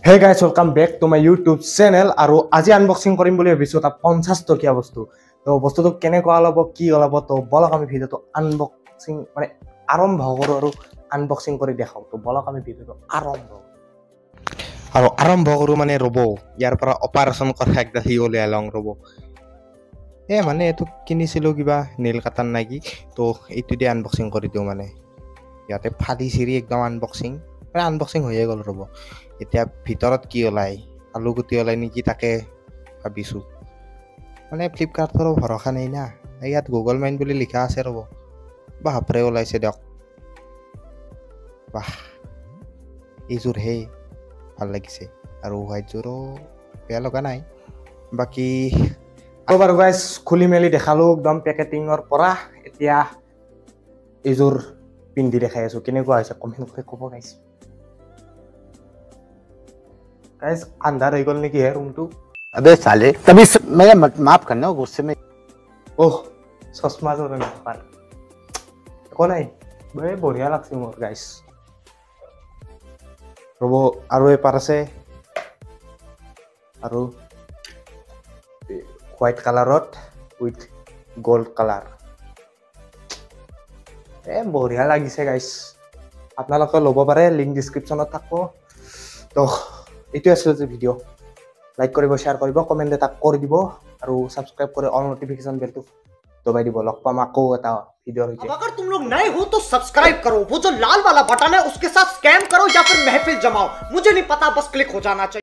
Hey guys, welcome back to my YouTube channel. আৰু আজি unboxing কৰিম বুলি ভাবিছো এটা 50 টকীয়া বস্তু। তো বস্তুটো কেনেকুৱা অলপ কি অলপ তো বলক আমি ভিডিওটো আনবক্সিং মানে আৰম্ভ কৰো আৰু আনবক্সিং কৰি দেখাও। তো বলক আমি ভিডিওটো আৰম্ভ কৰো মানে ৰব ইয়াৰ পৰা অপাৰেচন কৰা একটা হি উলিয়াই লং ৰব। মানে এটো কিনিছিলো কিবা নীল কাটাৰ নাকি তো এইটো দি আনবক্সিং কৰি দিও মানে ইয়াতে ফালি চিৰি একদম আনবক্সিং আনবক্সিং হৈয়ে গ'ল ৰব। এতিয়া ভিতৰত কি ওলাই আলু গুটি ওলাই নেকি তাকে ভাবিছো মানে ফ্লিপকাৰ্টৰ ভৰসা নাই না ইয়াত গুগল মাইন বুলি লিখা আছে ৰব বাপৰে ওলাইছে দিয়ক বাহ এইযোৰ হে ভাল লাগিছে আৰু হোৱাইটযোৰো বেয়া লগা নাই বাকি বাৰু গাইজ খুলি মেলি দেখালো একদম পেকেটিঙৰ পৰা এতিয়া এইযোৰ পিন্ধি দেখাই আছো কেনেকুৱা হৈছে কমেন্ট কৰি ক'ব গাইজ। गाइस अंधार हो गल नेकी है रूम टू अबे साले तभी मैं माफ करना गुस्से में ओह चश्मा जो रंग पर को नहीं बे बढ़िया लागছে मोर गाइस रबो आरो ए पार আছে आरो व्हाइट कलरत उइथ गोल्ड कलर बढ़िया লাগিছে गाइस আপোনালোকে ল'ব পাৰে লিংক ডেসক্ৰিপচনত থাকব তো এইটো আছিল যে ভিডিও লাইক কৰিব শেয়াৰ কৰিব কমেন্ট এটা কৰি দিব আৰু সাবস্ক্ৰাইব কৰি অল নোটিফিকেশন বেলটো দবাই দিব লগ পাম আকৌ এটা ভিডিওৰ अब अगर तुम लोग नए हो तो सब्सक्राइब करो वो जो लाल वाला बटन है उसके साथ स्कैम करो या फिर महफिल जमाओ मुझे नहीं पता बस क्लिक हो जाना चाहिए।